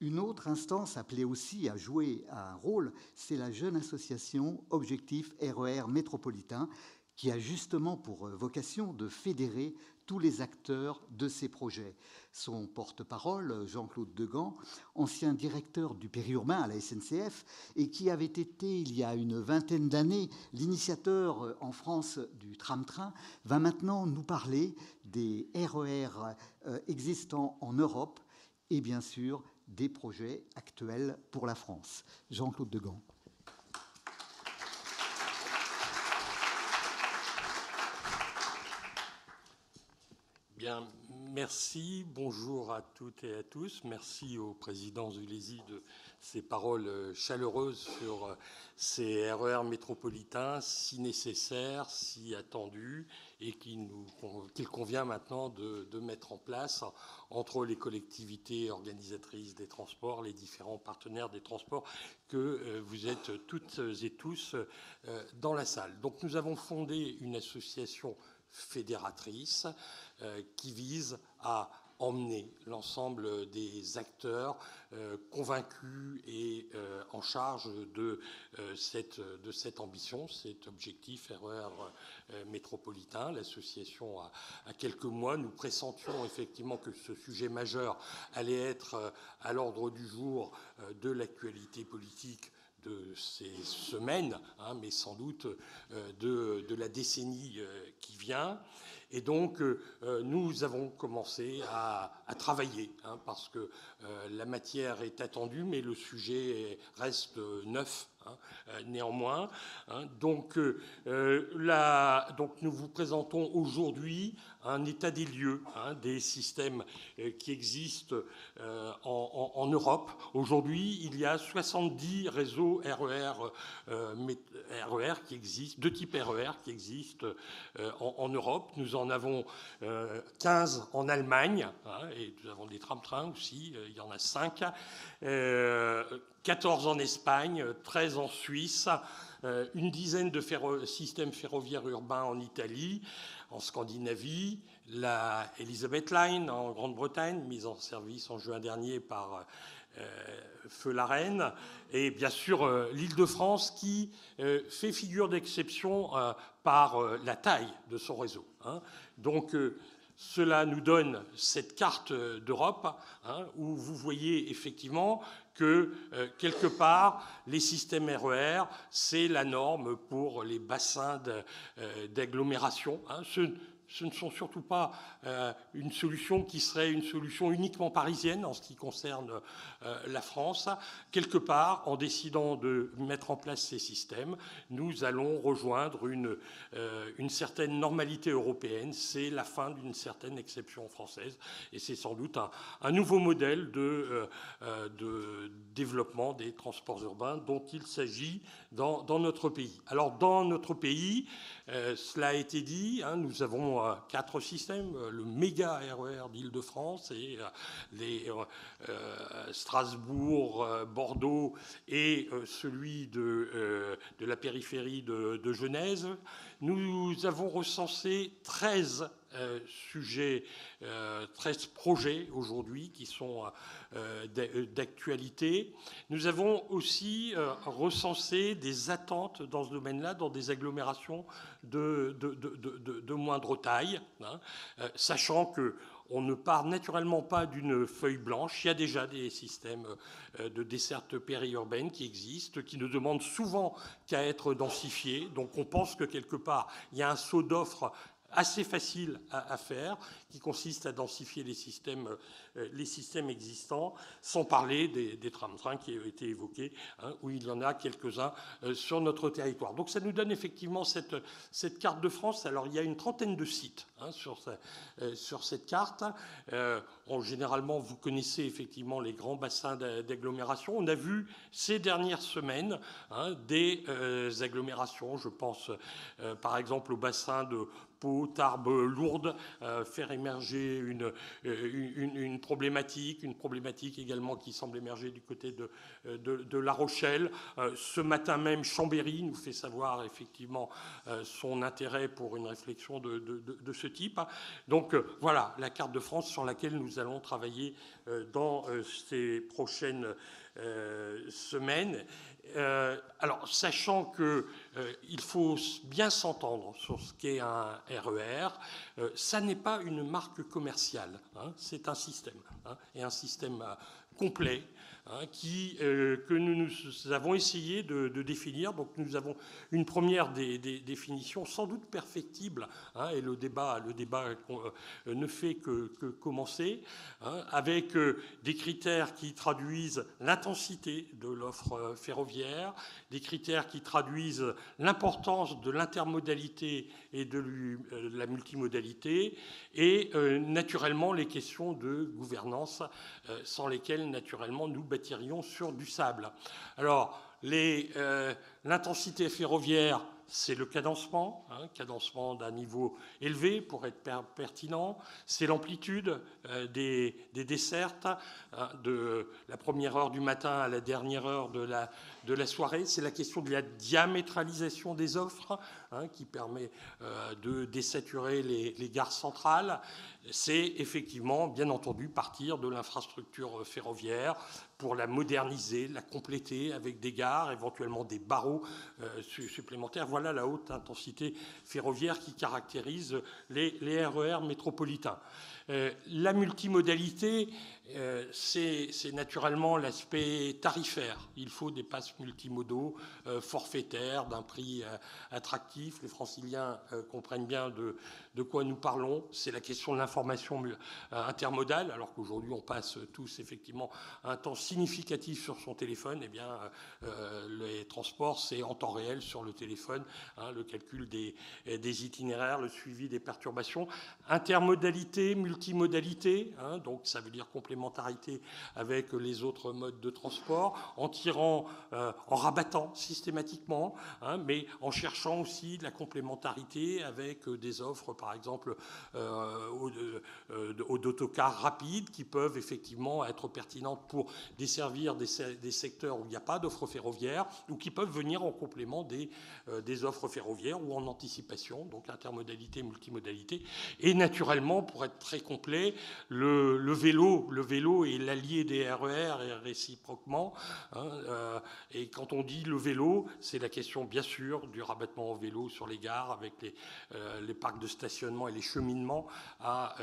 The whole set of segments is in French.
Une autre instance appelée aussi à jouer un rôle, c'est la jeune association Objectif RER Métropolitain, qui a justement pour vocation de fédérer tous les acteurs de ces projets. Son porte-parole, Jean-Claude Degan, ancien directeur du périurbain à la SNCF et qui avait été, il y a une vingtaine d'années, l'initiateur en France du tram-train, va maintenant nous parler des RER existants en Europe et bien sûr des projets actuels pour la France. Jean-Claude Degan. Bien, merci, bonjour à toutes et à tous. Merci au président Zulesi de ses paroles chaleureuses sur ces RER métropolitains si nécessaires, si attendus et qu'il convient maintenant de mettre en place entre les collectivités organisatrices des transports, les différents partenaires des transports que vous êtes toutes et tous dans la salle. Donc nous avons fondé une association fédératrice qui vise à emmener l'ensemble des acteurs convaincus et en charge de cette ambition, cet objectif RER métropolitain. L'association a quelques mois. Nous pressentions effectivement que ce sujet majeur allait être à l'ordre du jour de l'actualité politique de ces semaines, mais sans doute de la décennie qui vient. Et donc, nous avons commencé à travailler, parce que la matière est attendue, mais le sujet reste neuf, néanmoins. Donc, nous vous présentons aujourd'hui un état des lieux des systèmes qui existent en Europe. Aujourd'hui, il y a 70 réseaux RER qui existent, de type RER qui existent en Europe. Nous en avons 15 en Allemagne, et nous avons des tram-trains aussi, il y en a 5, 14 en Espagne, 13 en Suisse, une dizaine de systèmes ferroviaires urbains en Italie, en Scandinavie, la Elizabeth Line en Grande-Bretagne, mise en service en juin dernier par Feu la Reine, et bien sûr l'Île-de-France qui fait figure d'exception par la taille de son réseau. Donc cela nous donne cette carte d'Europe où vous voyez effectivement que quelque part les systèmes RER c'est la norme pour les bassins d'agglomération. Ce ne sont surtout pas une solution qui serait une solution uniquement parisienne en ce qui concerne la France. Quelque part, en décidant de mettre en place ces systèmes, nous allons rejoindre une certaine normalité européenne. C'est la fin d'une certaine exception française et c'est sans doute un nouveau modèle de développement des transports urbains dont il s'agit dans notre pays. Alors, dans notre pays, cela a été dit, nous avons 4 systèmes, le méga RER d'Île-de-France et les Strasbourg, Bordeaux et celui de la périphérie de Genèse. Nous avons recensé 13 sujets, 13 projets aujourd'hui qui sont d'actualité. Nous avons aussi recensé des attentes dans ce domaine-là, dans des agglomérations de moindre taille, sachant que on ne part naturellement pas d'une feuille blanche. Il y a déjà des systèmes de desserte périurbaine qui existent, qui ne demandent souvent qu'à être densifiés. Donc on pense que quelque part, il y a un saut d'offre assez facile à faire, qui consiste à densifier les systèmes existants, sans parler des tram-trains qui ont été évoqués, où il y en a quelques-uns sur notre territoire. Donc ça nous donne effectivement cette carte de France. Alors il y a une trentaine de sites sur cette carte. Généralement, vous connaissez effectivement les grands bassins d'agglomération. On a vu ces dernières semaines des agglomérations. Je pense par exemple au bassin de peau, tarbes lourdes, faire émerger une problématique également qui semble émerger du côté de La Rochelle. Ce matin même, Chambéry nous fait savoir effectivement son intérêt pour une réflexion de ce type. Donc voilà la carte de France sur laquelle nous allons travailler dans ces prochaines semaines. Alors, sachant qu'il faut bien s'entendre sur ce qu'est un RER, ça n'est pas une marque commerciale, hein, c'est un système, hein, et un système complet, hein, que nous avons essayé de définir. Donc nous avons une première des définitions sans doute perfectible, hein, et le débat ne fait que commencer, hein, avec des critères qui traduisent l'intensité de l'offre ferroviaire, des critères qui traduisent l'importance de l'intermodalité et de la multimodalité, et naturellement les questions de gouvernance sans lesquelles naturellement nous bâtirions sur du sable. Alors l'intensité ferroviaire, c'est le cadencement, hein, cadencement d'un niveau élevé pour être pertinent. C'est l'amplitude des dessertes, hein, de la première heure du matin à la dernière heure de la soirée. C'est la question de la diamétralisation des offres, hein, qui permet de désaturer les gares centrales. C'est effectivement, bien entendu, partir de l'infrastructure ferroviaire pour la moderniser, la compléter avec des gares, éventuellement des barreaux supplémentaires. Voilà la haute intensité ferroviaire qui caractérise les RER métropolitains. La multimodalité, c'est naturellement l'aspect tarifaire. Il faut des passes multimodaux forfaitaires d'un prix attractif. Les franciliens comprennent bien de quoi nous parlons. C'est la question de l'information intermodale, alors qu'aujourd'hui on passe tous effectivement un temps significatif sur son téléphone. Eh bien, les transports, c'est en temps réel sur le téléphone, hein, le calcul des itinéraires, le suivi des perturbations. Intermodalité, multimodalité, hein, donc ça veut dire complémentarité avec les autres modes de transport, en rabattant systématiquement, hein, mais en cherchant aussi de la complémentarité avec des offres, par exemple, d'autocars rapides qui peuvent effectivement être pertinentes pour desservir des secteurs où il n'y a pas d'offre ferroviaire, ou qui peuvent venir en complément des offres ferroviaires ou en anticipation, donc intermodalité, multimodalité. Et naturellement, pour être très complet, le vélo est l'allié des RER et réciproquement, hein, et quand on dit le vélo, c'est la question bien sûr du rabattement au vélo sur les gares avec les parcs de stationnement et les cheminements à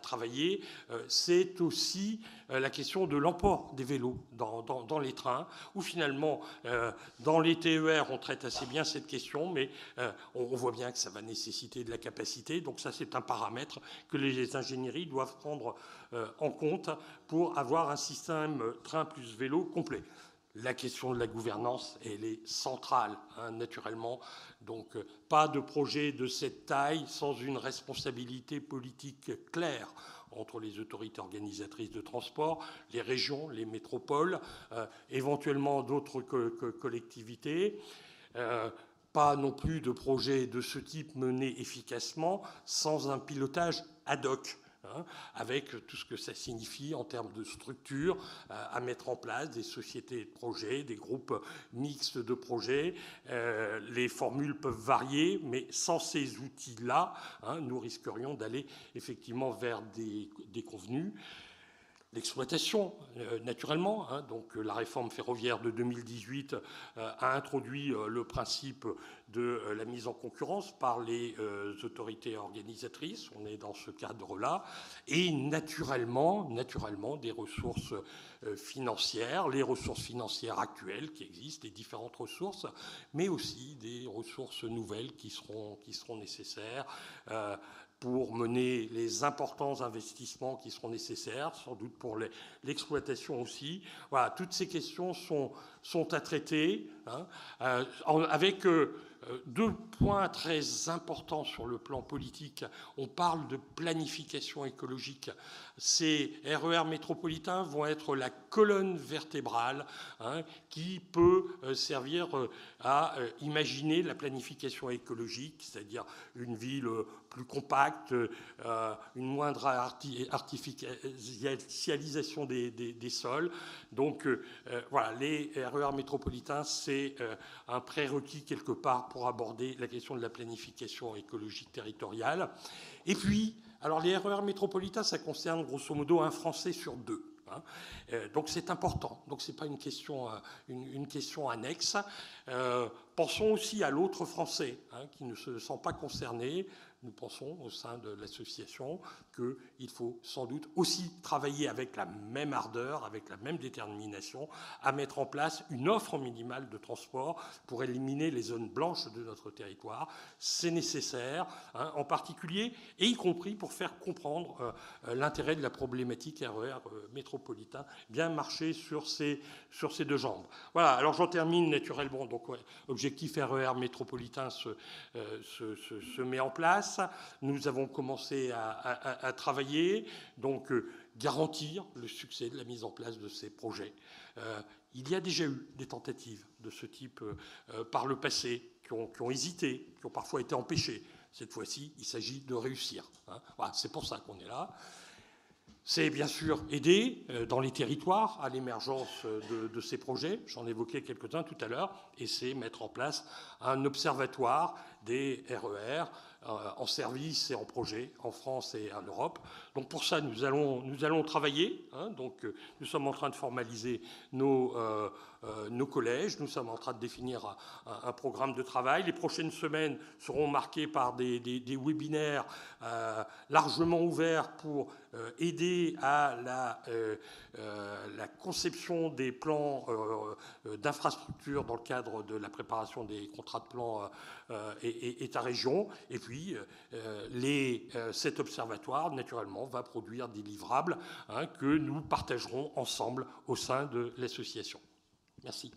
travailler. C'est aussi la question de l'emport des vélos dans les trains, où finalement, dans les TER, on traite assez bien cette question, mais on voit bien que ça va nécessiter de la capacité. Donc ça, c'est un paramètre que les ingénieries doivent prendre en compte pour avoir un système train plus vélo complet. La question de la gouvernance, elle est centrale, hein, naturellement. Donc, pas de projet de cette taille sans une responsabilité politique claire entre les autorités organisatrices de transport, les régions, les métropoles, éventuellement d'autres collectivités. Pas non plus de projet de ce type mené efficacement sans un pilotage ad hoc, hein, avec tout ce que ça signifie en termes de structure, à mettre en place des sociétés de projets, des groupes mixtes de projets. Les formules peuvent varier, mais sans ces outils-là, hein, nous risquerions d'aller effectivement vers des déconvenus. L'exploitation, naturellement, hein, donc la réforme ferroviaire de 2018 a introduit le principe de la mise en concurrence par les autorités organisatrices. On est dans ce cadre-là. Et naturellement, des ressources financières, les ressources financières actuelles qui existent, les différentes ressources, mais aussi des ressources nouvelles qui seront nécessaires pour mener les importants investissements qui seront nécessaires, sans doute pour l'exploitation aussi. Voilà, toutes ces questions sont à traiter, hein, avec deux points très importants sur le plan politique. On parle de planification écologique. Ces RER métropolitains vont être la colonne vertébrale qui peut servir à imaginer la planification écologique, c'est-à-dire une ville plus compacte, une moindre artificialisation des sols. Donc voilà, les RER métropolitains, c'est un prérequis quelque part pour aborder la question de la planification écologique territoriale. Et puis, alors les RER métropolitains, ça concerne grosso modo un Français sur deux. Donc c'est important. Donc c'est pas une question annexe. Pensons aussi à l'autre Français qui ne se sent pas concerné. Nous pensons au sein de l'association qu'il faut sans doute aussi travailler avec la même ardeur, avec la même détermination, à mettre en place une offre minimale de transport pour éliminer les zones blanches de notre territoire. C'est nécessaire, en particulier, et y compris pour faire comprendre l'intérêt de la problématique RER métropolitain, bien marcher sur ces deux jambes. Voilà, alors j'en termine naturellement. Donc, objectif RER métropolitain se met en place. Nous avons commencé à travailler, donc garantir le succès de la mise en place de ces projets. Il y a déjà eu des tentatives de ce type par le passé qui ont hésité, qui ont parfois été empêchées. Cette fois-ci, il s'agit de réussir. Voilà, c'est pour ça qu'on est là. C'est bien sûr aider dans les territoires à l'émergence de ces projets. J'en évoquais quelques-uns tout à l'heure. Et c'est mettre en place un observatoire des RER en service et en projet en France et en Europe. Donc pour ça, nous allons travailler. Donc nous sommes en train de formaliser nos collèges. Nous sommes en train de définir un programme de travail. Les prochaines semaines seront marquées par des webinaires largement ouverts pour aider à la conception des plans d'infrastructure dans le cadre de la préparation des contrats de plan État-région. Et puis, cet observatoire, naturellement, va produire des livrables que nous partagerons ensemble au sein de l'association. Merci.